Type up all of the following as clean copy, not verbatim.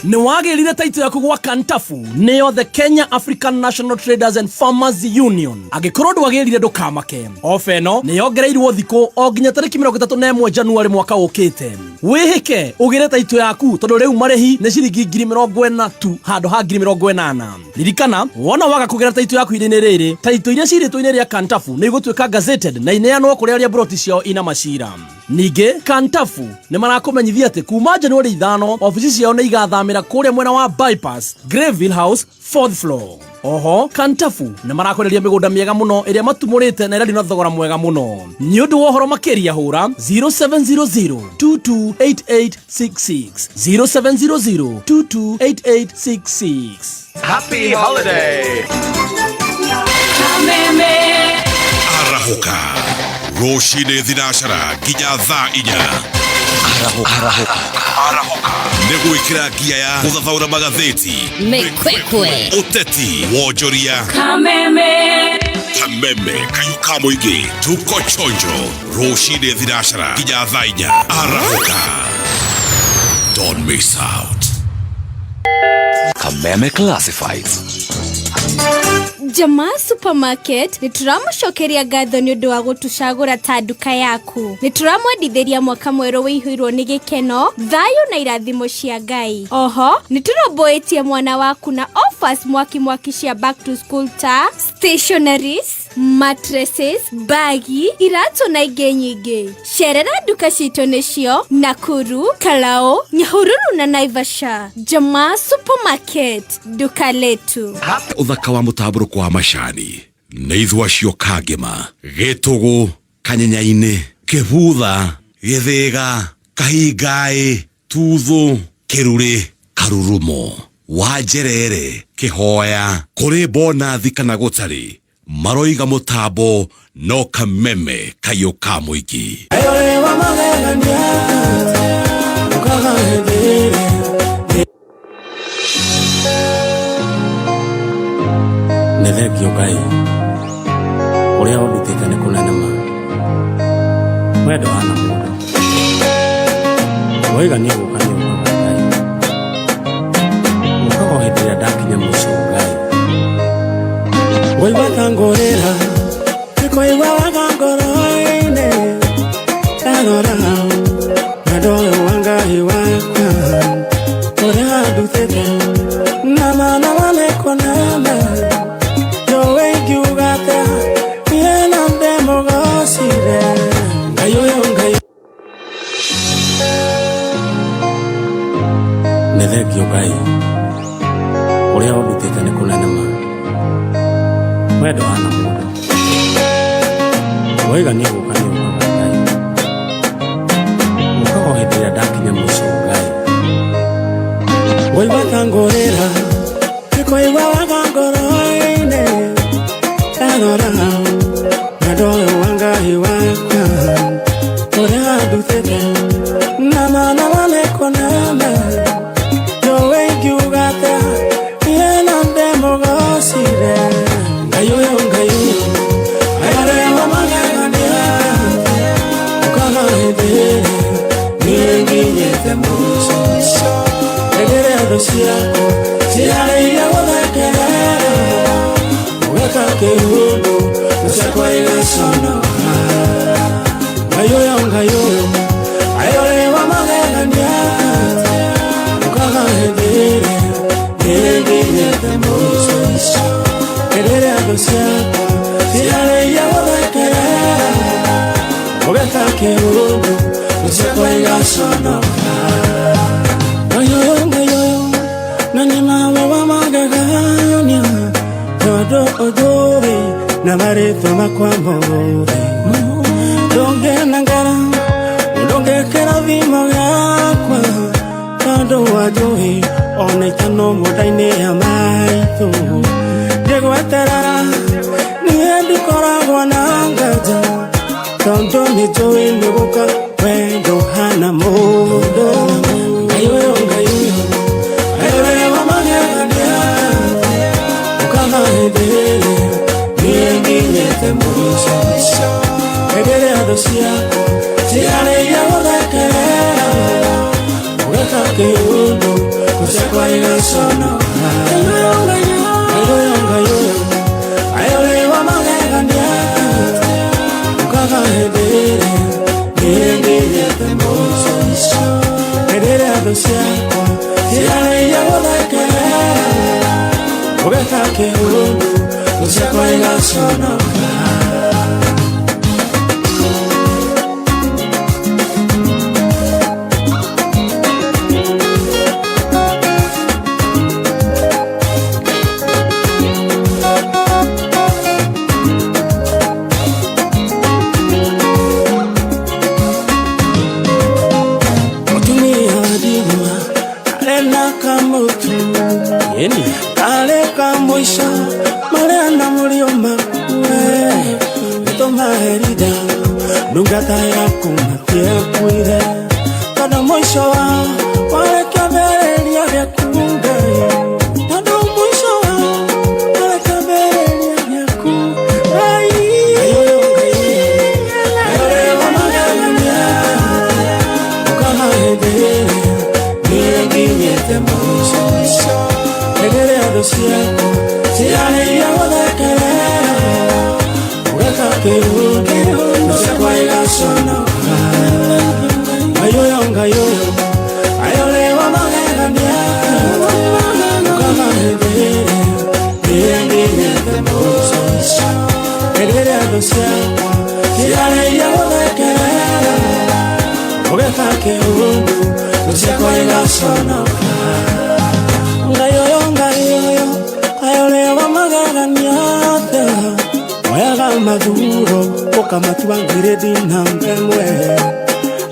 Ni wagirire taito yaku gwa Kantafu neo the Kenya African National Traders and Farmers Union. Agikorwo ndwagirire ndukamake. Ofa eno ni yongereirwo thiko o nginya tariki 31 Januari mwaka ukite. Wihike ugire taito yaku tondu riu marehi ni ciringi 40,000 tu handu ha 80,000. Ririkana wona waga kugira taito yaku irine riri taito iria ciritwo-ini ria Kantafu ni igutwika gazetted na ineanwo kuria ria broti ciao ina macira. Nige Kantafu ni marakumenyithia ati kuma Januari 5 ofisi ciao ni igathamira kuria mwena wa bypass Greville House 4th floor. Oho Kantafu ni marakoreria migunda miega muno iria matumurite na irari na thogora mwega muno. Ni undu wohoro makiria hura 0700228866 0700228866. Happy holiday. Arahuka Roshine Dinashara Giya Tha Inya. Arahuka Neguikira Gia ya Kuthathaura magatheti Mekwekwe Uteti Wonjoria Kameme Kayuka Muingi Tuko Chonjo Roshine Dinashara Giya Tha Inya. Arahuka, don't miss out. Kameme Classifieds. Jamaa Supermarket nituramushokeria ngatho ni undu wa gutucagura ta nduka yaku. Nituramwendithĩria mwaka mwerũ wĩihũirwo nĩ gĩkeno, thayũ na irathimo cia Ngai. Oho nituromboetie mwana waku na offers mwaki cia back to school ta stationeries, mattresses, bagi, iratu na ingĩ nyingĩ. Cerera nduka citũ nĩcio Nakuru, Kalao, Nyahururu na Naivasha. Jamaa Supermarket, duka letu. Uthaka wa mũtambũrũko wa macani na ithua cio Kangema, Gĩtũgũ, Kanyenyainĩ, Kĩbutha, Gĩthĩga, Kahingaĩ, Tuthu, Kĩruri, Karurumo, Wanjerere, Kĩhoya, kũrĩ Bonathi kana gũtarĩ maroiga mũtambo no Kameme kayũka mũingĩ. Nethegio Ngai uria ũndutĩte nĩ kũnenema wendo hana mũndũ waigania gũka nĩ ũkaga Ngai ũkaga hĩndĩ ĩrĩa ndakinya mũico Ngai waigua ta ngũrĩra nĩkũigua waga ngoro-inĩ ndarora wendo ũyũ wa Ngai wakwa ũrĩa ndutĩte na mana nĩ kũnene. Nethegio Ngai uria ũndutĩte nĩ kũnenema wendo hana mũndũ waigania gũka nĩ ũkaga Ngai ũkaga hĩndĩ ĩrĩa ndakinya mũico Ngai waigua ta ngũrĩra nĩkũigua waga ngoro-inĩ ndarora wendo ũyũ wa Ngai wakwa ũrĩa ndutĩte na mana nĩ kũnene. Na mareto makwamore donge nangara donge keravimo yakwa tondu wajohi ona itano modaine ya maitu ndegweterera niĩ ndikoragwo na ngaja tondu nĩnjũĩ nĩgũka wendo hana mũndũ. Ngai ũyũ ayoyo wa magegania ũkaga hĩndĩ ĩrĩa nginyĩte mũico hĩndĩ ĩrĩa thũ ciakwa ciarĩire gũthekerera ũgeka kĩũndũ kwa igasono ayole wa magegania ukaga hedere nirengire temoso hedere adosiakwa yale ya wodakere ubeka keulu usiakwa igasono Aleka mwisho Mariana mulioma Toma herida Nungata ya kumatia kuire Kada mwisho wa Waleka berelia vya kunga Kada mwisho wa Waleka berelia vya kunga Ayole wa magagania Ukama hedere Nirenginyete mwisho Negere adosiako, siyane ya wadakere Uweka keruke, nusekwa igasono Ayoyonga yoyo, ayole wa magegania Ukama hedere, nirengine temoso Negere adosiako, siyane ya wadakere Uweka keruke, nusekwa igasono Ayolewa magaganyate Oyaga maduro Okama tuangire dinangemwe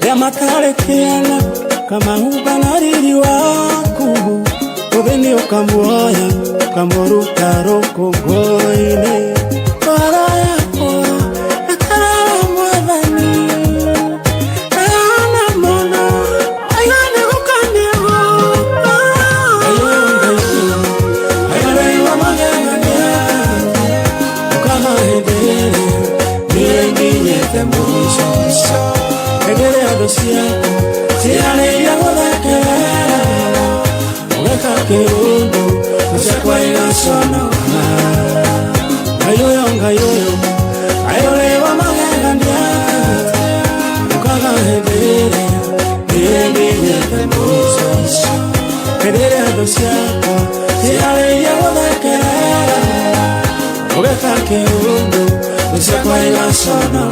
Ya matare kiana Kama ubanariri waku Uveni okamuoya Kamoru taro kongoine Para yako Akara mwavani Ayana mona Ayane ukandigo Egere adosiako, siyane ya wadakere Ugeka keundu, nusekwa igasono Ayoyonga yoyo, ayole wa magegania Ukaga hedere, nirengine temoso Egere adosiako, siyane ya wadakere Ugeka keundu, nusekwa igasono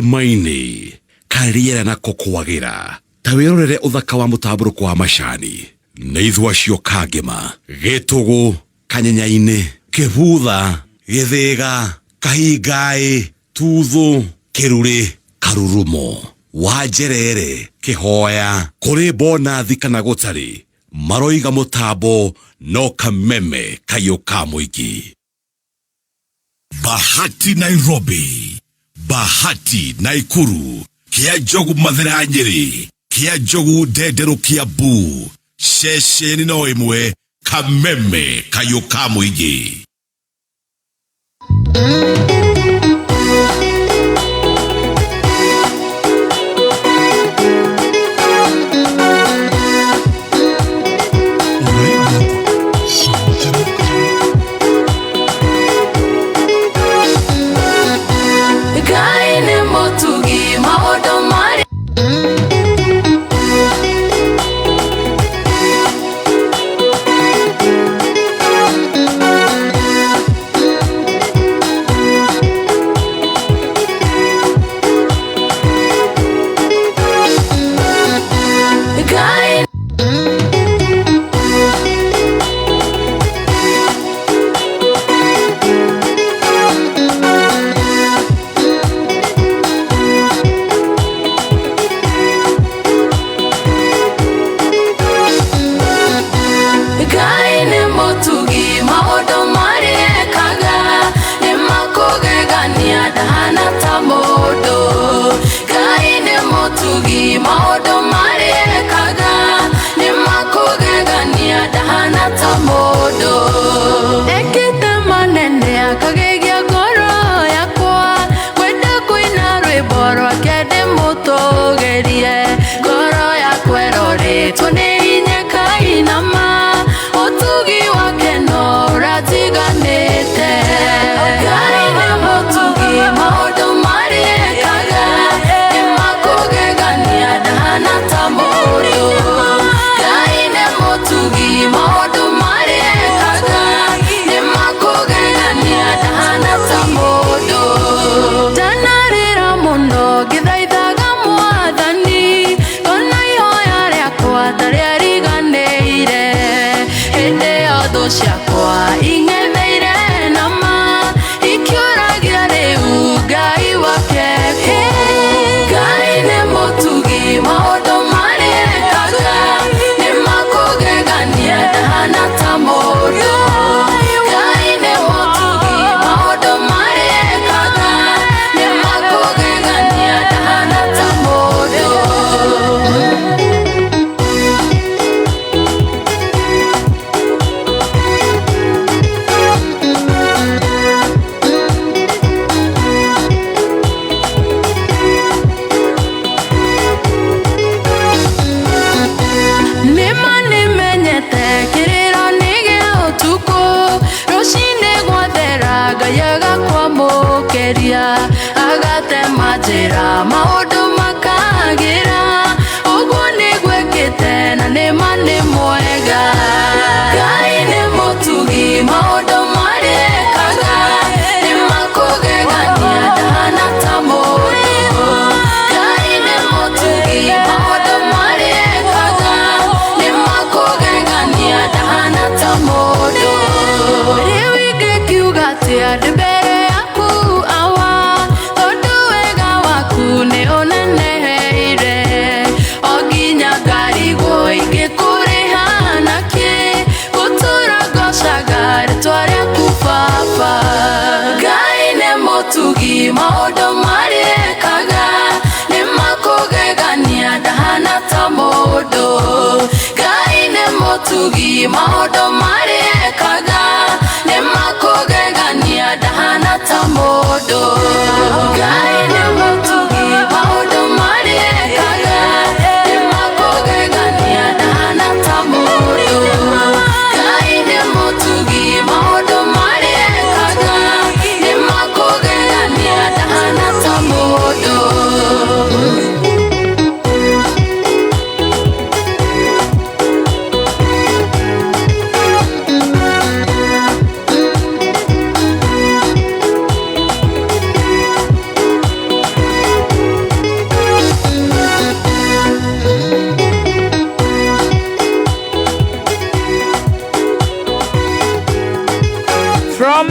Maini kariera na kokwagira tawirorere uthaka wa mutaburuko wa mashani neithwa cio kagema gitugu kanyenyaine kibutha githega kahingai tuthu kiruri karurumo wajerere kihoya kuri bona thikana gutari maroiga mutambo no kameme kayuka muigi Bahati Nairobi Bahati Naikuru Kia jogu Mathira Nyeri Kia jogu Dedero Kiambu Shesheni no imwe kameme kayuka muigi maundu makagira uguo nigwekite na nima ni mwega Ngai ni mutugi maundu marekaga nimakugegania ndahana ta mundu Ngai ni mutugi maundu marekaga nimakugegania ndahana ta mundu riu ingikiuga atia ndi mbere yaku awa tondu wega waku ni uneneheire oginya ngarigwo ingikuriha naki gutura ngocaga ritwa riaku baba Ngai ni mutugi maundu marekaga nimakugegania ndahana ta mundu Ngai ni mutugi maundu marekaga nimakugegania ndahana ta mundu Ngai ni mutugi maundu marekaga nimakugegania ndahana ta mundu Ngai ni mutugi maundu marekaga nimakugegania ndahana ta mundu From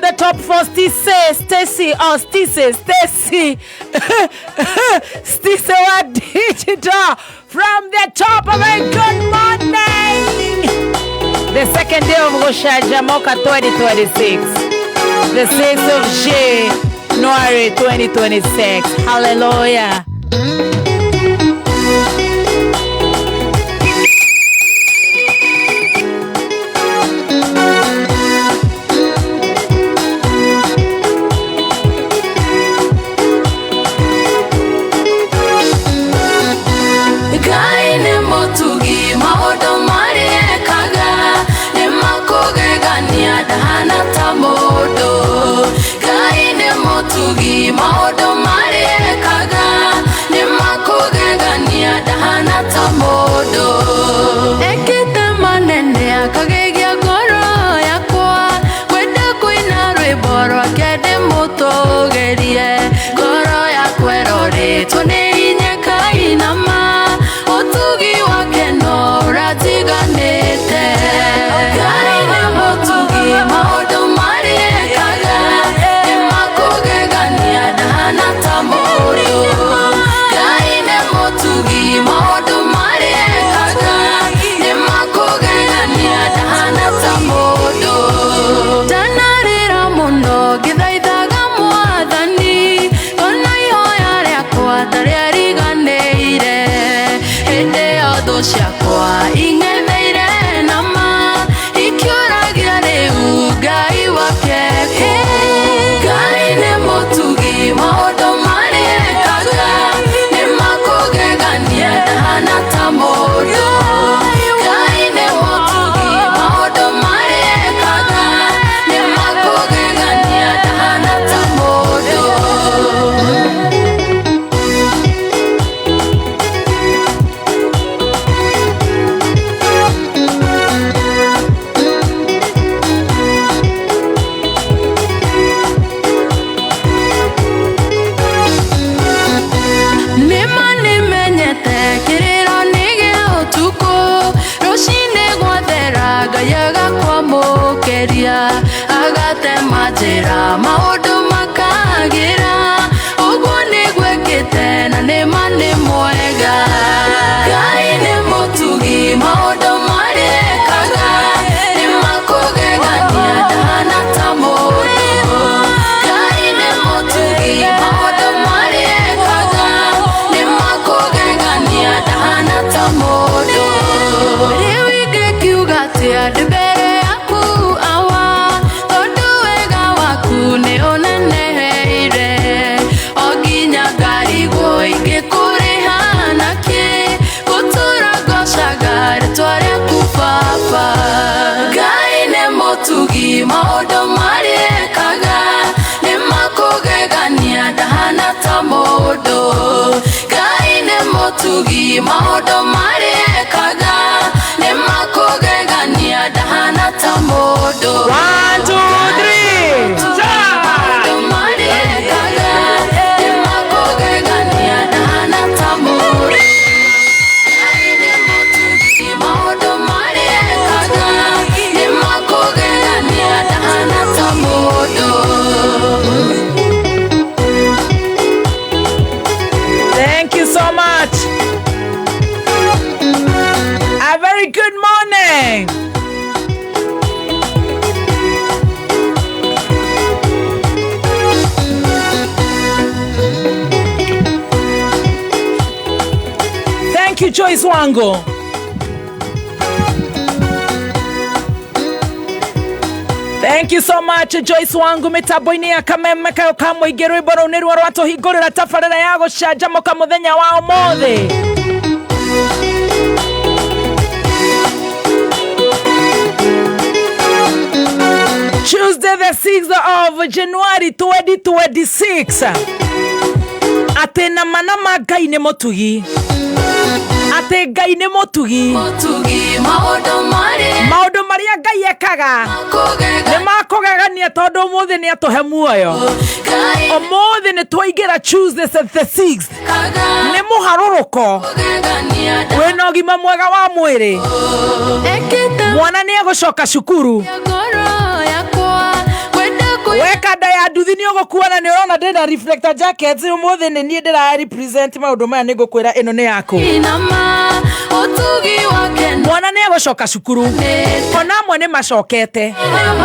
the top for Stacy, what digital from the top of a good morning. The second day of Rosh Hashanah 2026, the 6th of January 2026. Hallelujah. Ngai ni mutugi maundu marekaga nimakugegania ndahana ta mundu Ngai ni mutugi maundu marekaga nimakugegania ndahana ta mundu ekite manene akagegia ngoro yakwa kwenda kuina rwimbo rwake ndimutugerie ngoro yakwa iroretwo ni hinya kainama utugi wake no uratiganite Ngai ni mutugi maundu marekaga nimakugegania ndahana ta mundu Ngai ni mutugi maundu marekaga nimakugegania ndahana ta mundu tanarira muno ngithaithaga mwathani ona ihoya riakwa tariariganĩire hĩndĩ ya thũ ciakwa ing'etheire nama ikĩũragia rĩu Ngai wake Ngai nĩ mũtugi maũndũ marekaga nimakugegania ndahana ta mũndũ Ngai nĩ mũtugi maũndũ marekaga nimakugegania ndahana ta mũndũ nĩma nĩmenyete kĩrĩro nĩ gĩa ũtukũ rũcinĩ gwathera Ngai agakwamũkĩria agatema njĩra maũndũ makagĩra ũguo nĩgwĩkĩte na nĩma nĩ mwega Ngai nĩ mũtugi maũndũ marekaga nimakugegania ndahana ta mũndũ Ngai nĩ mũtugi maũndũ marekaga nimakugegania ndahana ta mũndũ rĩu ingĩkiuga atĩa ndĩ mbere yaku awa tondu wega waku nĩ ũneneheire oginya ngarigwo ingĩkũrĩha nakĩ gũtũra ngocaga rĩtwa rĩaku baba Ngai nĩ mũtugi maũndũ marekaga nimakugegania ndahana tugi maodo mariekaga nemakogegania dahana tamodo 1 2 3 maodo mariekaga nemakogegania dahana tamodo aine motugi maodo mariekaga nemakogegania dahana tamodo. Thank you so much. A very good morning. Thank you, Joyce Wango. Thank you so much, Joyce Wangu mitaboini ya kameme kayo kamwe igeru iboro uniru wato higorera tafarera yago shajamoka muthenya wa umuthi. Tuesday the 6th of January 2026. Atena manama Ngai ni mutugi. Ate Ngai ni mutugi. Mutugi maodo maria Ngai ekaga ni makogegania tondu umuthi ni atuhe muoyo. Umuthi ni twaingira Tuesday the 6th. Ni muharuruko. Wena ugima mwega wa mwiri. Mwana ni agucoka cukuru. Weka nda ya nduthi ni ugukuana ni urona ndina reflector jacket umuthi ni nie ndira represent maundu maya ni ngukwira ino ni yaku. Mwana ni agucoka cukuru. Ona amwe ni macokete.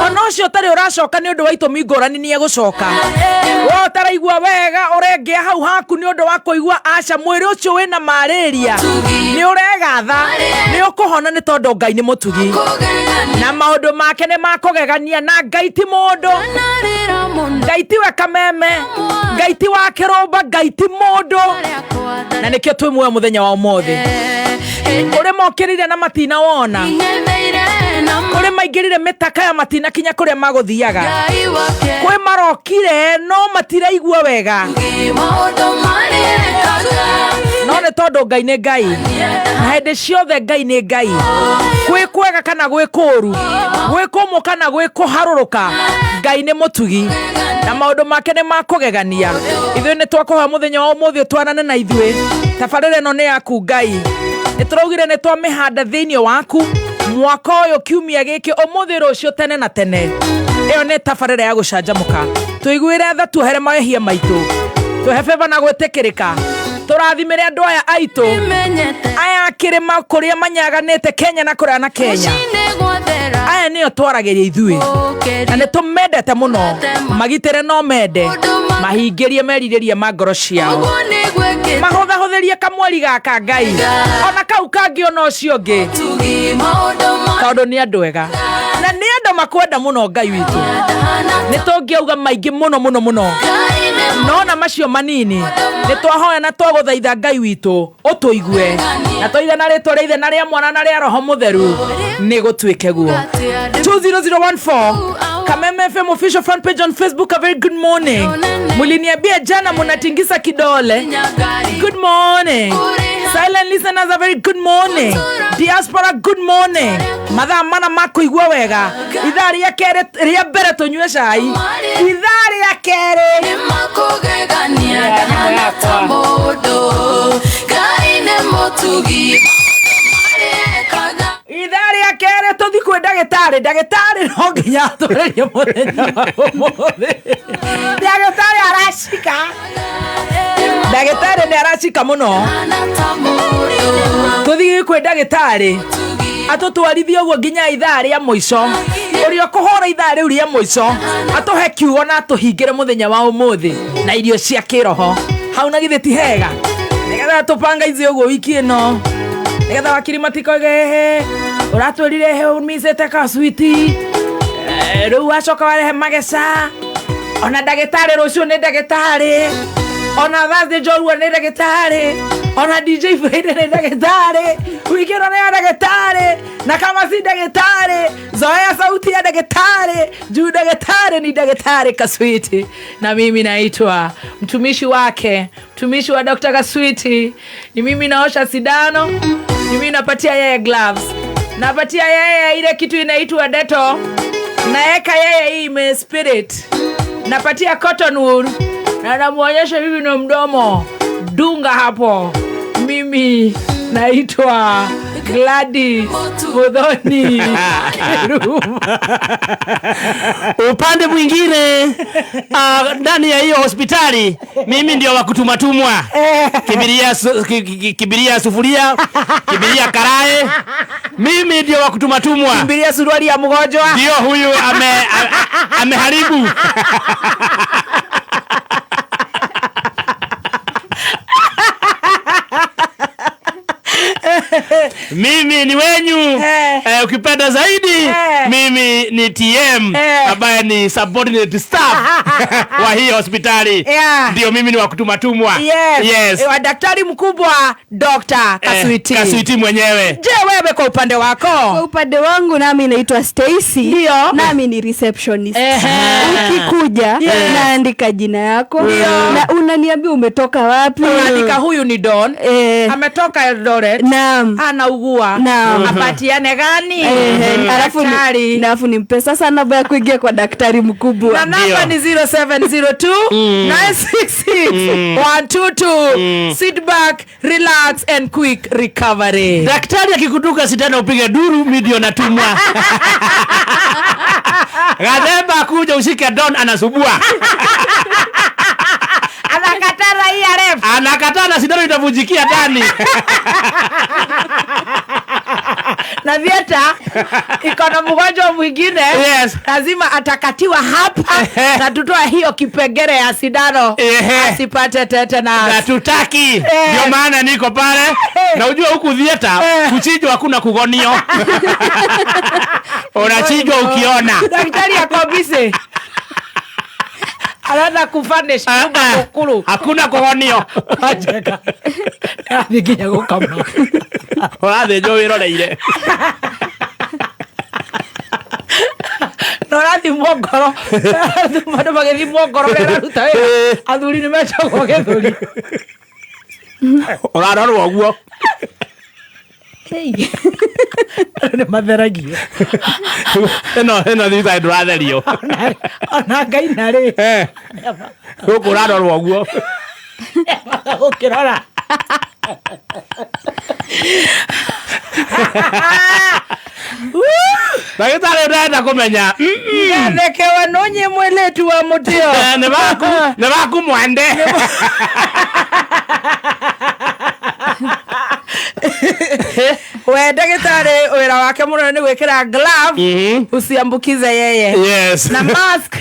Ona ucio tari uracoka ni undu wa itumi ngurani ni agucoka. Wo taraigua wega urengia hau haku ni undu wa kuigua aca mwiri ucio wina malaria. Ni uregatha ni ukuhona ni tondu Ngai ni mutugi. Na maundu make ni makogegania na Ngai ti mundu. Ngai ti we kameme. Ngai ti wa kirumba. Ngai ti mundu. Na nikio twi muoyo muthenya wa umuthi. Uri mokirire na matina wona. Uri maingirire mitaka ya matina kinya kuria maguthiaga. Kwi marokire no matiraigua wega. No ne tondu Ngai ni Ngai. Na hende ciothe Ngai ni Ngai. Gwi kwega kana gwi kuru. Gwi kumu kana gwi kuharuruka. Ngai ni mutugi. Na maundu make ni makugegania. Ithuĩ ni twakuha muthenya wa umuthi twanane na ithuĩ. Tabarĩra ĩno ni yaku Ngai. Nituraugire ni twamihanda thiini waku mwaka uyu kiumia giki umuthi rucio tene na tene. Iyo ni tabarĩra ya gucanjamuka. Tuiguire tha tuhere mawehia maitu. Tuhebeba na gwetekirika. Turathimire andu aya aitu. Aya kirima kuria manyaganite Kenya na kuria na Kenya. Aya niyo twaragiria ithuĩ. Na nitumendete muno. Magitire no mende. Mahingirie meriririe mangoro ciao. Mahuthahutherie kamweri gaka Ngai. Ona kau kangi ona ucio ungi. Tondu ni andu ega. Na ni andu makwenda muno Ngai witu. Nitungiauga maingi muno muno muno. Nona macio manini. Nitwahoya na twaguthaitha Ngai witu utuigue. Na twaitha na ritwa ria Ithe na ria Mwana na ria Roho Mutheru ni gutwike guo. 20014 Kameme FM official fan page on Facebook. A very good morning. Muliniambia jana munatingisa kidole. Good morning. Silent listeners, a very good morning. Diaspora, good morning. Mathaa mana makuigua wega. Ithaa ria kere ria mbere tunywe cai. Ithaa ria kere makogegania dahana tamodo. Ngai ni mutugi mariekaga. Ithaa ria kere tuthi kwi ndagitari. Ndagitari no nginya turerie muthenya wa umuthi. Ndagitari aracika. Ndagitari ni aracika muno. Tuthi kwi ndagitari atutwarithie uguo nginya ithaa ria muico. Urio kuhora ithaa riu ria muico atuhe kiugo na atuhingire muthenya wa umuthi na irio cia kiroho. Hau na githi ti hega. Nigetha tupanga izi uguo wiki ino. Nigetha wakiri matikoge uratwirire he umizete ka switi. Riu acoka warehe magesa. Ona ndagitari rucio ni ndagitari. ona Thursday Jorua nĩ ndagĩtarĩ, ona DJ Friday nĩ ndagĩtarĩ, weekend nĩ ndagĩtarĩ, na kama si ndagĩtarĩ zoea sauti ya ndagĩtarĩ, juu ndagĩtarĩ ni ndagĩtarĩ Kaswiti, na mimi naitwa mtumishi wake, mtumishi wa Dr. Kaswiti. Ni mimi naosha sindano, ni mimi napatia yeye gloves, napatia yeye ile kitu inaitwa Dettol, naeka yeye hii spirit, napatia cotton wool, na namuonyesha mimi na mdomo, dunga hapo. Mimi naitwa Gladys Muthoni Kiruma. Upande mwingine ndani ya hiyo hospitali mimi ndio wa kutumatumwa. Kibiria sufuria, kibiria karae. Mimi ndio wa kutumatumwa. Kibiria suruali ya mgonjwa. Ndio huyu ameharibu. Mimi ni wenyu. Ukipenda zaidi mimi ni TM ambaye ni subordinate staff wa hii hospitali. Ndio mimi ni wa kutumatumwa. Yes. Wa daktari mkubwa Dr. Kaswiti. Kaswiti mwenyewe. Je, wewe kwa upande wako? Kwa upande wangu nami naitwa Stacy. Ndio. Nami ni receptionist. Ukikuja naandika jina yako na unaniambia umetoka wapi. Unaandika huyu ni Don. Ametoka Eldoret. Naam. Anaugua. Apatiane gani? Alafu nimpe sasa namba ya kuingia kwa daktari mkubwa. Na namba ni 0702 966 122. Sit back, relax and quick recovery. Daktari akikutuka sitana upige duru, medio natumwa. Gadeba kuja ushike Don anasubua. Anakatara hii ref. Anakatana sindano itavujikia ndani. Na vieta iko na mgonjwa mwingine. Lazima atakatiwa hapa na tutoa hiyo kipengele ya sindano asipate tetanus. Na tutaki. Ndio maana niko pale. Na unajua huku vieta kuchinjwa hakuna kugonio. Unachinjwa ukiona. Daktari yako busy. Alana kufanish kukuru. Hakuna kugonio. Acheka. Nikinya gukama. Orathe njo wiroreire. Norathi mongoro. Mado magethi mongoro rera ruta wera. Athuri ni mechagwo gethuri. Orarorwo guo. Hey. Ne matheragio. Eno thitha nduratherio. Ona ngai nari. Guku orarorwo guo. Ukirora. Ndagĩtarĩ ndĩrenda kũmenya Ndekewa nonye mweletu wa mutio. Nĩ baku mwende. We ndagĩtarĩ wĩra wake mũno nĩ gwĩkĩra glove usiambukize yeye. Yes. Na mask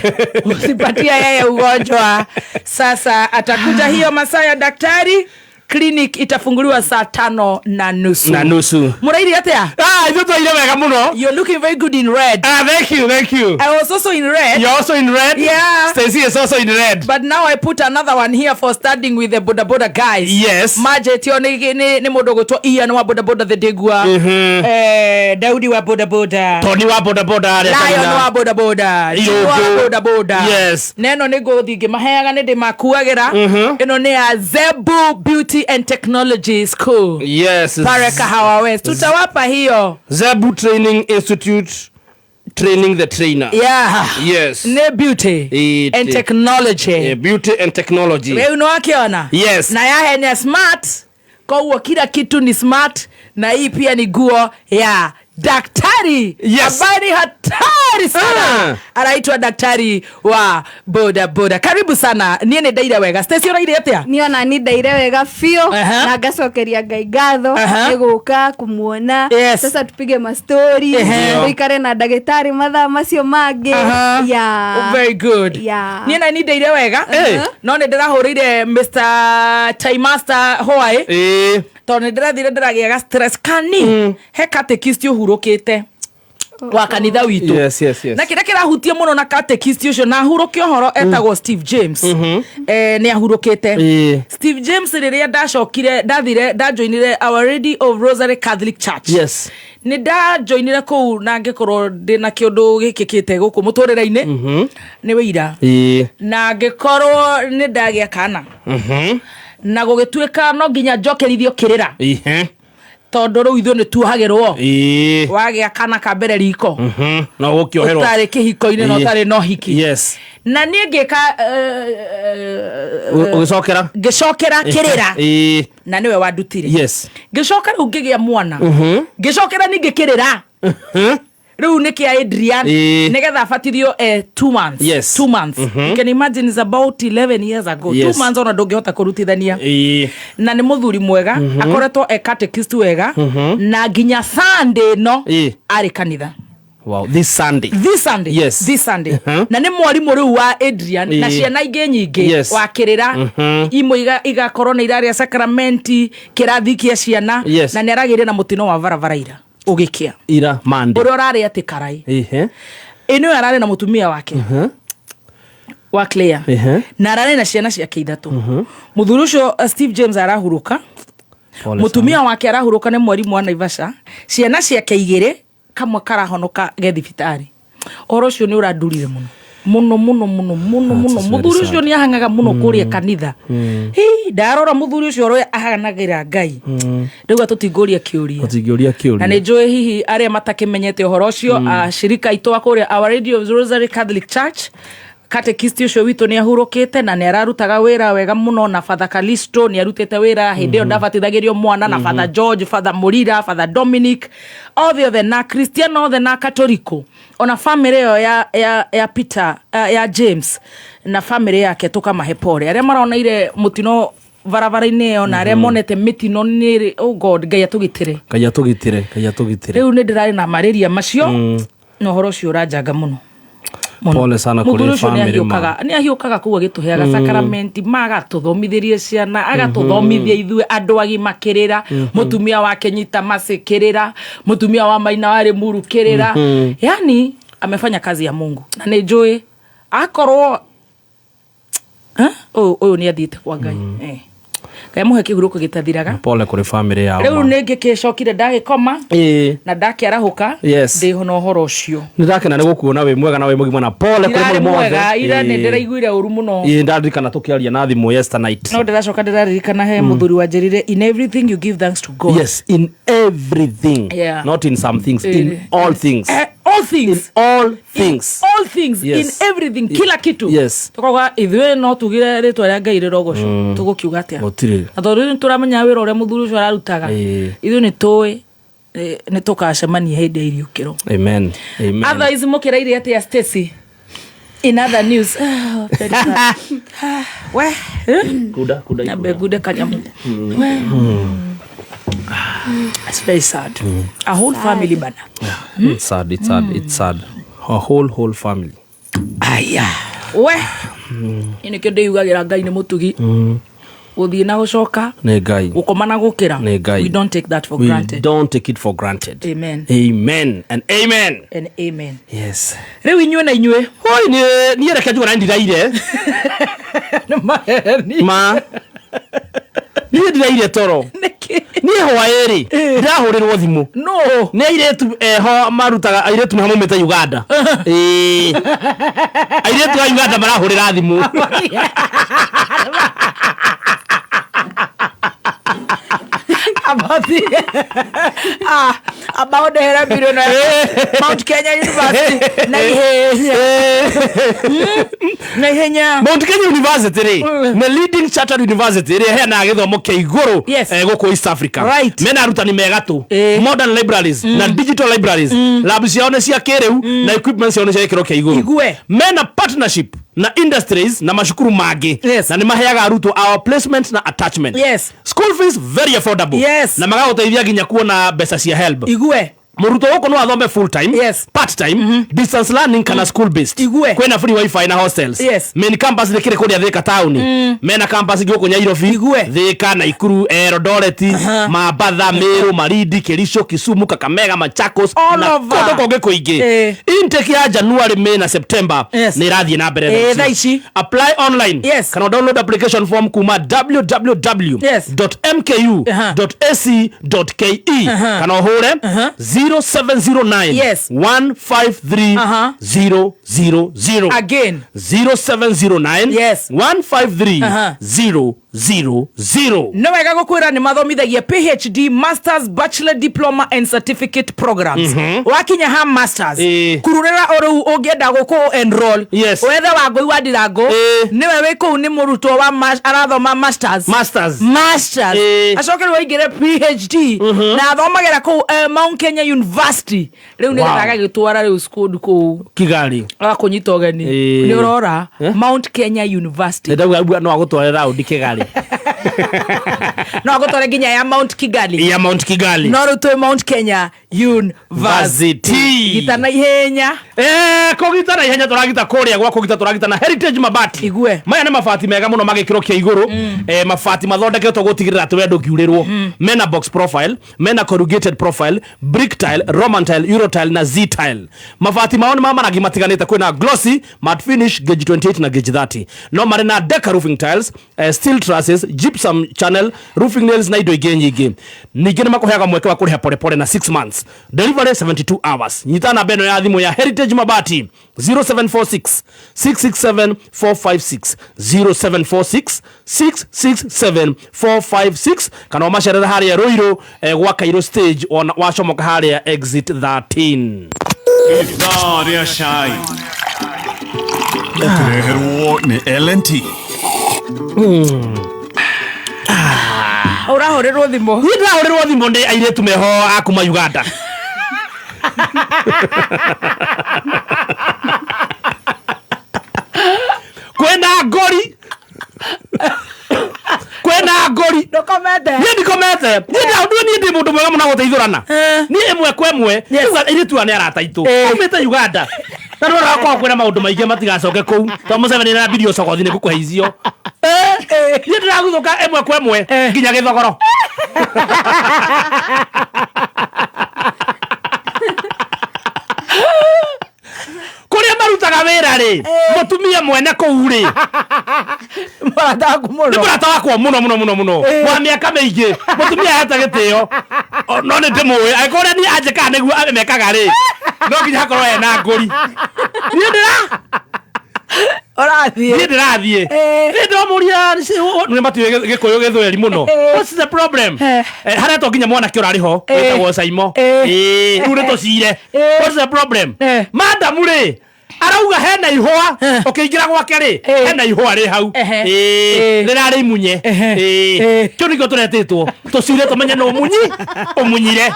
usipatia yeye ugonjwa. Sasa atakuja hiyo masaa ya daktari. Clinic itafunguliwa saa 5:30. Murairi atia? Itoto ile wega muno. You're looking very good in red. Thank you. I was also in red. You're also in red? Yeah. Stacy is also in red. But now I put another one here for standing with the boda boda guys. Yes. Maje tio ni mundu gutwa Ian wa boda boda the Degua. Daudi wa boda boda. Tony wa boda boda. Lion wa boda boda. Wa boda boda. Yes. Neno ni gothi ngimaheaga ni ndimakuagira. Ino ni a Zebu Beauty and Technology School. Yes. Pareka Hawa West. Tutawapa hiyo. Zebu Training Institute, training the trainer. Yeah. Yes. Ne beauty and technology. Beauty and technology. Wewe unawakiona? Yes. Na yahe ni smart. Kwa huo kila kitu ni smart. Na hii pia ni guo ya daktari. Yes. Habari hatari sana. Anaitwa daktari wa boda boda. Karibu sana. Niye ni daire wega. Stacy uraire atia? Niona ni daire wega fio. Na ngacokeria Ngai ngatho niguka kumuona. Sasa tupige ma story. Tuikare na daktari mathaa macio mangi. Yeah. Very good. Yeah. Niye ni daire wega. No ne ndirahurire Mr. Taimaster Hawaii. Tone ndirathire ndiragia stress kani. He katekist uhurukite. wa kanitha witu. Yes. Na kira kirahutia muno na catechist ucio na huruke ohoro etagwo Steve James. Ni ahurukite. Steve James riria ndacokire ndajoinire Our Lady of Rosary Catholic Church. Yes. Ni ndajoinire kou na ngikorwo ndina kiundu gikikite guku muturira-ini. Ni wira. Na ngikorwo ni ndagia kana. Na gugituika no nginya njokerithio kirira. Tondu ru ithu ni tuhagirwo wagia kana ka mbere riko no gukioherwo utari kihiko-ini no tari no hiki. Yes. Na nie ngika ngicokera kirira na niwe wandutire. Yes. Ngicokera ungigia mwana ngicokera ningi kirira riu niki Adrian nigetha abatithio 2 months. Yes. 2 months. You can imagine is about 11 years ago. 2 months ona ndungihota kurutithania. Na ni muthuri mwega akoretwo catechist wega na nginya Sunday no ari kanitha. Wow, this Sunday. Yes. This Sunday. Na ni mwarimu riu wa Adrian na ciana ingi nyingi wa kirira imwe igakorwo na iraria sakramenti kirathi kia ciana na ni aragire na mutino wa varavaraira ugikia ira Monday uri urari ati karai ino arari na mutumia wake wa Claire na arari na ciana ciake ithatu. Muthuri ucio Steve James arahuruka, mutumia wake arahuruka ni mwarimu wa Naivasha, ciana ciake igire kamwe karahonoka gethibitari. Oro ucio ni uradurire muno muthuri ucio ni ahangaga muno kuria kanitha. Ndarora muthuri ucio ro ahanagira Ngai. Riu atutinguria kiuria na ni njui hihi aria matakimenyete uhoro ucio shirika itu akuria Our Lady of Rosary Catholic Church. Catechist ucio witu ni ahurukite na ni ararutaga wira wega muno na Father Callisto ni arutite wira hindi ndabatithagirio mwana na Father George, Father Murira, Father Dominic, all the other na Christian, all the na Catholico. Ona family ya Peter ya James na family yake toka mahepore aria marona ile mutino varavara-ini ona aria monete mitino ni oh God Ngai atugitire riu ni ndirari na malaria macio no horo cio urajanga muno. Pole sana kuri family ma. Ni ahiukaga kuwa gituheaga sakramenti magatuthomithirie ciana agatuthomithia ithue andu agima kirira mutumia wake nyita masikirira mutumia wa Maina wari muru kirira. Yani amefanya kazi ya Mungu na ni njui akorwo oyo ni athite kwa Ngai Kai muhe kihuruko gitathiraga. Pole kuri family yao. Riu ningi kicokire ndagikoma na ndakiarahuka ndiho no horo ucio. Ndakena ni gukuona we mwega na we mugima na pole kuri muri mwega. Ira ni ndiraiguire uru muno. Ndarikana tukiaria na thimu yesterday night. No ndiracoka ndirarikana he muthuri wa Njerire, in everything you give thanks to God. Yes, in everything. Not in some things, in all things. All things. All things. All things. Yes. In everything. Kila kitu. Yes. Tukoga ithwe no tugire ritwa ria Ngai rirogoco. Tugukiuga atia. Gotire. Athori ni turamenya wira uria muthuri ucio ararutaga. Ithwe ni toy ni tukacemania hindi iriukiro. Amen. Amen. Otherwise mukira iri atia Stacy. In other news. We. Kuda. Nabe gude kanyamu. It's very sad. A whole family bana. It's sad. A whole family. Aya. We. Ini kende yugagira Ngai ni mutugi. Uthie na gucoka. Ne Ngai. Gukomana gukira. Ne Ngai. We don't take that for granted. We don't take it for granted. Amen. Amen and amen. And amen. Yes. Riu inywe na inywe. Hoi ni reke njugana ndiraire. Ma. Ni ndiraire toro. Ni hwaeri ndahurirwo thimu no ni airetu ho marutaga airetu hamumete Uganda airetu wa Uganda marahurira thimu about the Herabiro Mount Kenya University na Mount Kenya University na leading chartered university he na githomo kia iguru guku East Africa mena arutani mega tu modern libraries na digital libraries labs yao ne cia kiriu na equipment yao ne cia kiro kia iguru mena partnership na industries na mashukuru magi na ni maheaga aruto our placement na attachment school fees very affordable na magaguteithia ginya kuona pesa cia help muruto wako no athome full time, part time, distance learning kana school based. Kwena free wifi na hostels. Main campus ni kire kuria Thika town. Mena campus giko Nyairobi, Thika, Naikuru, Eldoret, Mabatha, Meru, Marindi, Kericho, Kisumu, Kakamega, Machakos na kodo koge kuingi. Intake ya January, May na September ni radhi na mbere. Apply online. Kana download application form kuma www.mku.ac.ke. Kana hore 0709 153 000. Again 0709 153 000. No wega gukwira ni mathomithagia PhD, Masters, Bachelor, Diploma and Certificate programs. Wakinya ha Masters kururira oru ugienda guku enroll wethe wangoi wa Ndirango niwe wiko ni muruto wa arathoma Masters acokerwo ingire PhD na athomagira ku Mount Kenya University riu ni gataga gitwara riu school ku Kigali akunyita ogeni ni urora Mount Kenya University ndaga no agutwarira undi Kigali no agutwara ginya ya Mount Kigali no rutwe Mount Kenya University gitana ihenya kogitana ihenya turagita kuria gwa kogita turagita na Heritage Mabati maya ni mabati mega muno magikiro kia iguru mabati mathondeketwo gutigirira ati wendo kiurirwo mena box profile, mena corrugated profile, brick tile, Roman tile, Euro tile na Z tile. Mabati maoni mama rangi matiganite kwina glossy, matte finish, gauge 28 na gauge 30. No marina deca roofing tiles, steel trusses, gypsum channel, roofing nails na indo ingi nyingi. Ningine makuheaga mweke wa kuriha pole pole na 6 months. Delivery 72 hours. Nyitana beno ya thimu ya Heritage Mabati 0746 667 456 0746 667 456. Kana masharera haria Ruiru gwa Cairo stage on wachomoka haria exit 13. Ithari ashai Letereherwo ni LNT. Urahorerwo thimo. Urahorerwo thimo ndi airetu meho akuma Uganda. Kwena ngori ndokomete ni ndi mundu mwega muna guteithurana ni emwe kwemwe airetu ane arataito umete Uganda na no rakwa kwena maundu maingi matigacoke kou to Museveni na video cokothi ni gukuheizio ni ndiraguthuka emwe kwemwe nginya githogoro kuria marutaga wira ri mutumia mwene kou ri murata wakwa muno wa miaka mingi mutumia hata gitio no ni ndimwe aikora ni ajeka niguo amekaga ri no nginya hakorwo ena nguri ni ndira ndirathie ndo muria ni matiwe gikuyu githweri muno. What's the problem? Haria to nginya mwana kiora riho wetagwo Saimo rure to cire. What's the problem? Madam ri arauga hena ihwa ukiingira gwake ri hena ihwa ri hau rirari munye kyo niko turetitwo tucire tumenye no munyi umunyire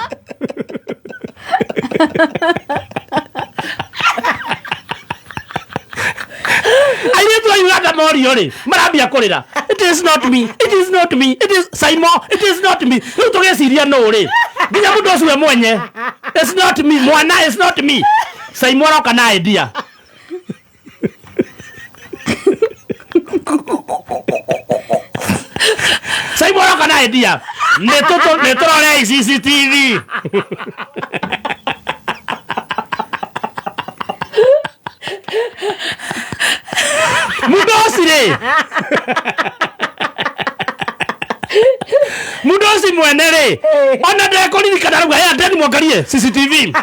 airetu Uganda morio ri marambia kurira it is not me it is Saimo it is not me tugeciria no ri nginya mundu ucio mwenye it's not me mwana it's not me Saimo roka na idea Saimo roka na idea netorore CCTV mudosi mwenere ona ndeko ni kana ruga ya ndeni mwangalie CCTV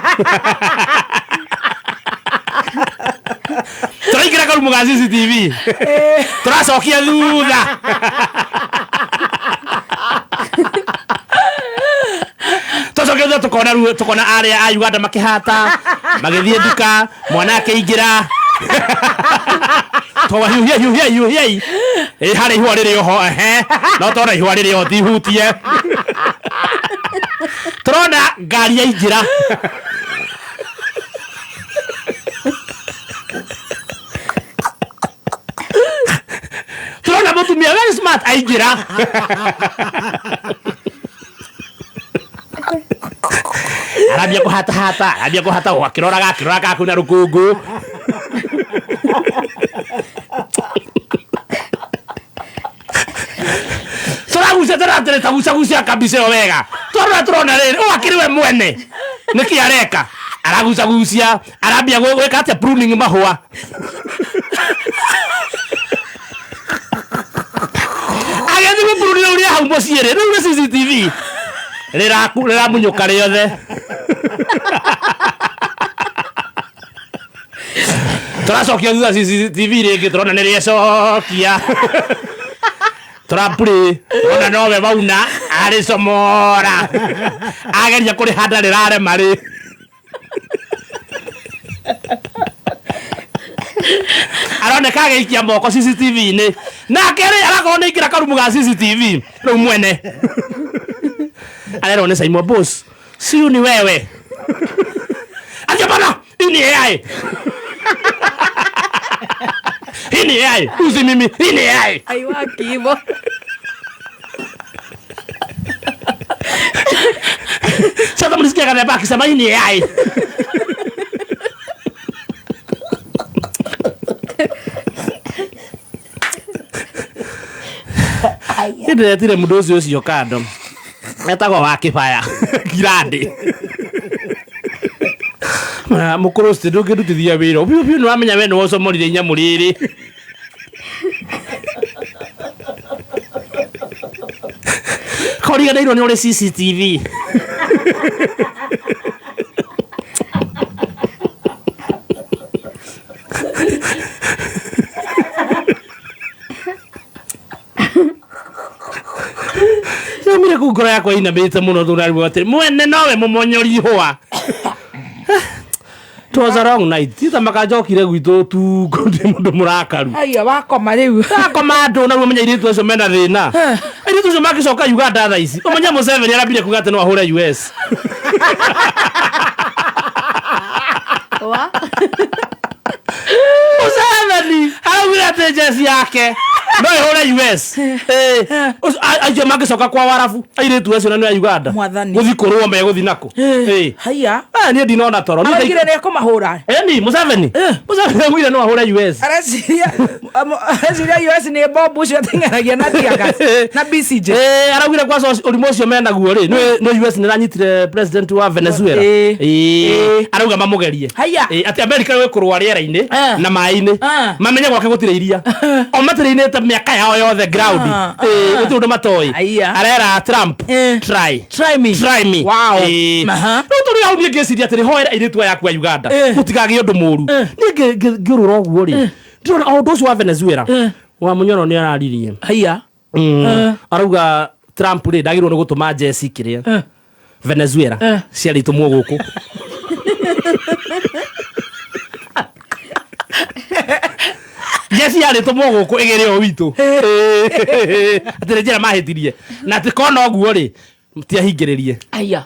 turaikira karumu ga CCTV turacokia thutha tocokethe tukona aria a Uganda makihata magithie duka mwana akeingira towa hiu hare ihwa riri oho no tora ihwa riri o tihutie turona ngari ya ingira turona mutumia very smart aingira arambia kuhata wakiroraga kuna rukungu Turagucia kabisa wega. Turona riri wakiriwe mwene. Niki areka. Aragucia arambia gweka atia pruning mahua. Ageni pruning uria hau muciire. Riu CCTV. Rira munyuka riothe. Turacokia thutha CCTV ringi turona ni riecokia. Trapuri ona nowe bauna ari somora ageria kuri handa rirare mari arone kage ikia moko CCTV ni na kere aragona ikira karumu ga CCTV ro mwene arone Simon boss si ni wewe ajabana ini AI ini AI uzi mimi ini AI aiwa kibo sasa mnisikia kana baki sema ini AI Ide tire mudozi ucio kando etagwo wa kibaya girandi mukuru studio ngirutithia wira ubiu ni wamenya we no ocomorire nyamuriri koriga ni uri CCTV Mire kugora yako ina beta muno durari wote mwene nowe mumonyori hwa was a wrong night tita makajokire gwitu tu kundi mundu murakaru aya wakoma riu akoma ndo na rumenya iritu acio mena thina iritu acio makicoka Uganda tha ici umenya Museveni arambire kuga ati no ahure US wa Museveni araugira ati jesi yake no ihure US ajo magicoka kwa warafu iritu acio na Uganda guthikorwo me guthinako haya ni ndinona toro ni agire ne komahura ni Museveni ngwire no ahure US arasiria US ni bobu cio tingeragia na tiaga na BCJ araugira kwa urimo cio mena guo ri no US ni ranyitire president wa Venezuela arauga mamugerie ati America we kurwa riera-ini na mai-ini mamenye gwake gutire iria o matire-ini ta miaka yao yothe ground utu matoi arera Trump try me wow turi hau ni ngeciria ati hoera iritu yaku ya Uganda mutigage undu muru ni ngirura oguo ri ndiro o ndu wa Venezuela wa munyono ni araririe arauga Trump ri ndagirwo ni gutuma jesi kiria Venezuela ciari tumwo guku Jesi yari tumwo guku igere o witu atire jera mahetirie na ati kona oguo ri mtiahingiririe aya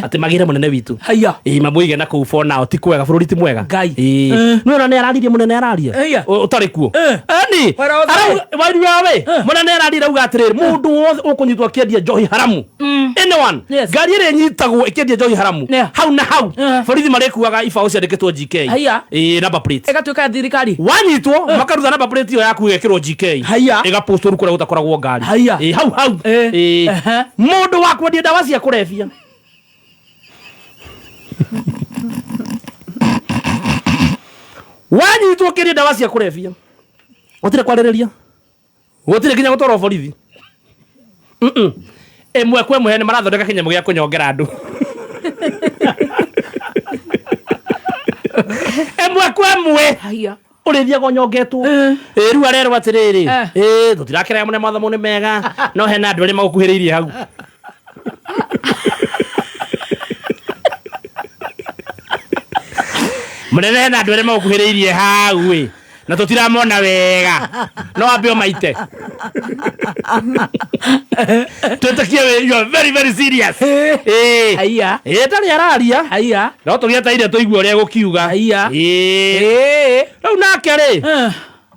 ati magire munene witu aya mamuige na ku for now ti kwega bururi ti mwega ngai no ne araririe munene araria utari kuo ni wari wawe munene araria uga atiriri mundu wothe ukunyitwa kiendia njohi haramu anyone ngari ire nyitagwo ikiendia njohi haramu hau na hau borithi marikuaga ibao ciandikitwo GK number plate igatuika thirikari wanyitwo makarutha number plate iyo yaku igekirwo GK igapostwo rukura gutakoragwo ngari hau mundu wa kwendia dawa cia kurefia wanyitwo kiria dawa cia kurefia utire kwaririria utire kinya gutoro borithi emwe kwe muhene marathondeka kinyamo gia kunyongera andu emwe kwe mwe haya urithia gonyongetwo riu arero atiriri tutirakira mune mathomo ni mega no hena andu ari magukuhiriirie hau munene na andu ari magukuhiriirie hau na tutiramona wega no ambio maite tutakie you are very very serious haya tari araria haya no tugieta ire tuigua ria gukiuga haya riu nake ri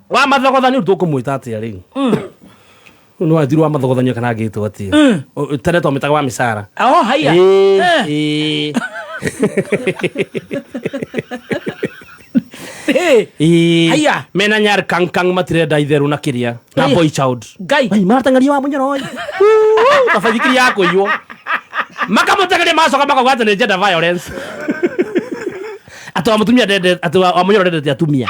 wa mathogothani tukumwita atia ri no athirwa mathogothani kana ngitwo atia tene to mitaga wa misara haya Haya mena nyar kang matirenda itheru na kiria na boy child gai maratangaria wa munyoro tafadhili yako hiyo makamutagaria masoka makagwata ni gender violence atwa mutumia dede atwa munyoro dede atumia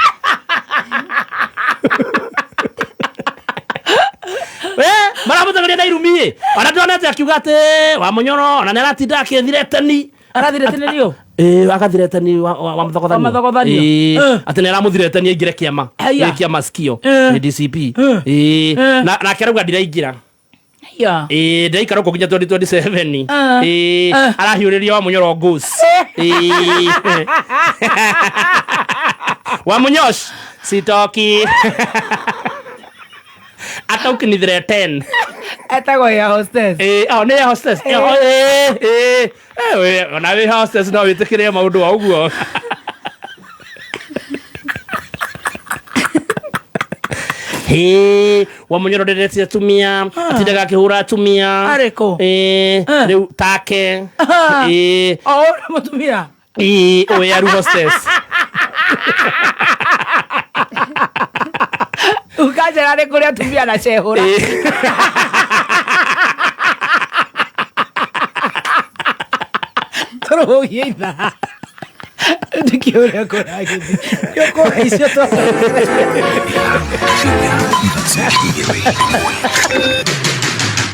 maramutagaria ndairumie anatuanete akiugate wa munyoro ona neratinda akithiretani arathiretani rio akathiretani wa muthogothani atene aramuthirethani aingire kiama kiama sikio ni DCP na kerauga ndiraingira ndaikara uko kinya 2027 arahiuriria wa munyoro goose wa munyosh sitoki ata ukinithire 10 Atago ya hostess. Ne ya hostess. Ona we hostess no witikire maundu wa uguo. Wa munyoro ndete atumia, atindaga kihura atumia. Areko. Riu take. Mutumia. We ya hostess. Ukajera ni kuria tumia na chehura. Toro yina. Ndikiore ko agidi. Yoko isio to.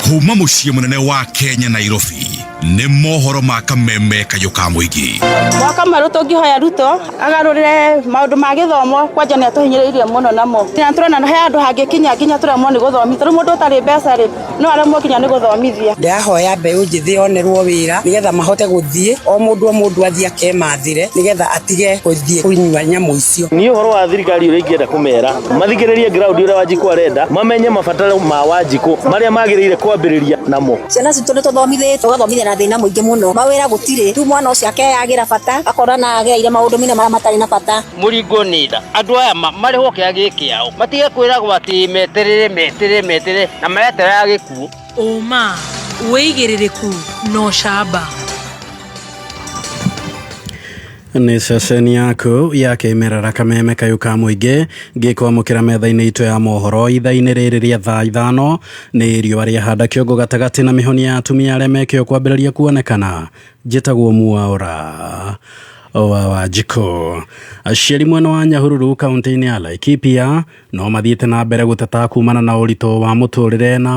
Kuma muciĩ munene wa Kenya Nairobi nĩ mohoro ma kameme kayuka muingi mwaka mwerũ tũngĩhoya Ruto agarũrĩre maũndũ ma gĩthomo kwanja nĩ atũhinyĩrĩirie mũno namo na tũrona he andũ hangĩkinya nginya tũremwo nĩ gũthomithia rĩu mũndũ ũtarĩ mbeca rĩ no aremwo kinya nĩ gũthomithia ndahoya mbeũ njĩthĩ onerwo wĩra nĩgetha mahote gũthiĩ o mũndũ athiĩ akemathire nĩgetha atige gũthiĩ kũnyua nyamũ icio nĩ ũhoro wa thirikari ũrĩa ingĩenda kũmera mathikĩrĩrie ground ũrĩa Wanjiku arenda mamenye mabataro ma Wanjiku marĩa magĩrĩire kwambĩrĩria namo ciana citũ nĩ tũthomithie na thĩna mũingĩ mũno mawĩra gũtirĩ tu mwana ũcio akeagĩra bata akorana ageire maũndũ mine marĩa matarĩ na bata mũringo nĩnda andũ aya marĩho kĩagĩ kĩao matige kwĩragwo atĩ meterere na mareterera gĩkuũ ũma wĩigĩrĩrĩku no camba nĩ ceceni yaku ya kĩmerera kameme kayuka mũingĩ ngĩkwamũkĩra metha-inĩ itũ ya mohoro ithaa-inĩ rĩrĩ rĩa thaa ithano nĩ riũa rĩahanda kĩongo gatagatĩ na mĩhoni ya atumia arĩa mekĩo kwambĩrĩria kuonekana njĩtagwo Mwaũra wa Wanjiku. Aciari mwena wa Nyahururu kaunti-inĩ ya Laikipia no mathiĩte na mbere gũteta kumana na ũritũ wa mũtũrĩre na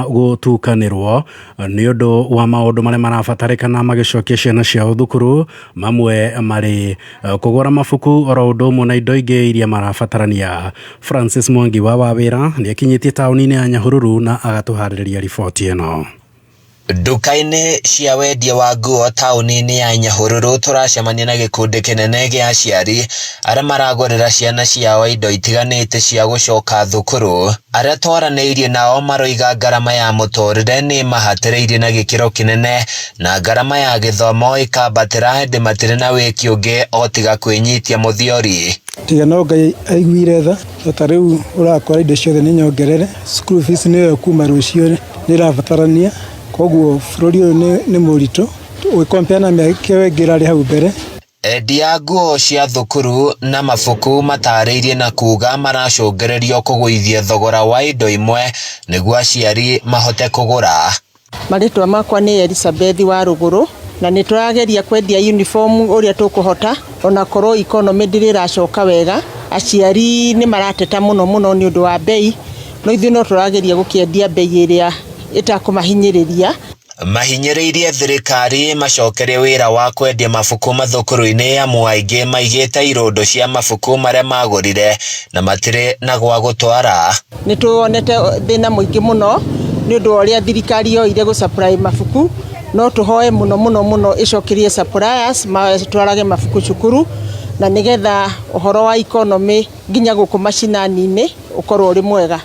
gũtukanĩrwo nĩ ũndũ wa maũndũ marĩa marabatarĩkana magĩcokia ciana ciao thukuru mamwe marĩ kũgũra mabuku oro ũndũ ũmwe na indo ingĩ iria marabatarania. Francis Mwangi wa Wawĩra nĩ akinyĩtie taũni-inĩ ya Nyahururu na agatũharĩrĩria riboti ĩno. Nduka-inĩ cia wendia wa nguo taũni-inĩ ya Nyahururu tũracemania na gĩkundi kĩnene gĩa aciari arĩa maragũrĩra ciana ciao indo itiganĩte cia gũcoka thukuru. Arĩa twaranĩirie nao maroiga ngarama ya mũtũrĩre nĩ mahatĩrĩirie na gĩkĩro kĩnene na ngarama ya gĩthomo ĩkambatĩra hĩndĩ matirĩ na wĩki ũngĩ o tiga kwĩnyitia mũthiori. Tiga no Ngai aiguire tha ta rĩu ũrakora indo ciothe nĩ nyongerere school fees nĩyo kuma rũciũ nĩ ĩrabatarania koguo bũrũri ũyũ nĩ mũritũ ũgĩkompea na mĩaka ĩngĩ hau mbere. Endia nguo cia thukuru na mabuku matarĩirie na kuga maracũngĩrĩrio kũgũithia thogora wa indo imwe nĩguo aciari mahote kũgũra. Marĩtwa makwa nĩ Elizabeth wa Rũgũrũ na nĩ tũrageria kwendia uniform ũrĩa tũkũhota ona korwo economy ndĩracoka wega aciari nĩ marateta mũno nĩ ũndũ wa bei no ithuĩ no tũrageria gũkĩendia bei ĩrĩa ĩtakũmahinyĩrĩria. Mahinyĩrĩirie thirikari macokerie wĩra wa kwendia mabuku mathukuru-inĩ amwe aingĩ maigĩte irũndo cia mabuku marĩa magũrire na matirĩ na gwa gũtwara. Nĩ tuonete thĩna mũingĩ mũno nĩ ũndũ wa ũrĩa thirikari yoire gũsupply mabuku no tũhoe mũno ĩcokerie suppliers matwarage mabuku cukuru na nĩgetha ũhoro wa economy nginya gũkũ macinani-inĩ ũkorwo ũrĩ mwega.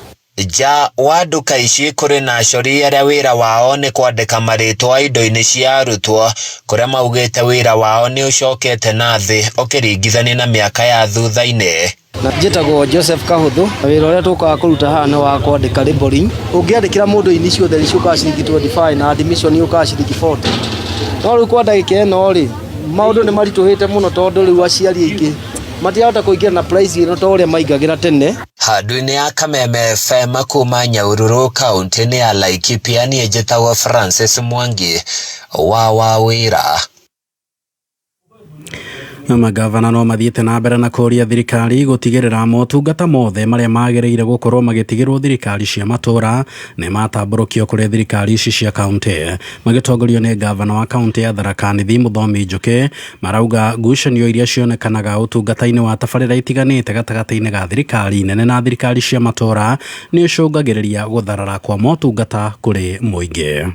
Ja wa nduka ici kũrĩ na acori arĩa wĩra wao nĩ kwandĩka marĩtwa indo-inĩ cia arutwo kũrĩa maugĩte wĩra wao nĩ ũcokete na thĩ ũkĩringithania na mĩaka ya thutha-inĩ. Njĩtagwo Joseph Kahũthũ wĩra ũrĩa tũkaga kũruta haha nĩ wa kwandĩka labeling. Ũngĩandĩkĩra mũndũ ini ciothe nĩ ciũkaga ciringi 25 na admission yũkaga ciringi 40. no riu kwa ndagika ino ri maundu ni marituhite muno tondu riu aciari aingi matirahota kuingira na price ino ta uria maingagira tene. Handũ-inĩ ya Kameme FM kuma Nyahururu kaunti-inĩ ya Laikipia, niĩ njĩtagwo Francis Mwangi wa Wawĩra. Magavana no mathiĩte na mbere na kũria thirikari gũtigĩrĩra motungata mothe marĩa magĩrĩire gũkorwo magĩtigĩrwo thirikari cia matũra nĩ matambũrũkio kũrĩ thirikari ici cia kaunti. Magĩtongorio nĩ gavana wa kaunti ya Tharaka Nithi Mũthomi Njuki, marauga ngucanio iria cionekanaga ũtungata-inĩ wa tabarĩra itiganĩte gatagatĩ-inĩ ga thirikari nene na thirikari cia matũra nĩ icũngagĩrĩria gũtharara kwa motungata kũrĩ mũingĩ.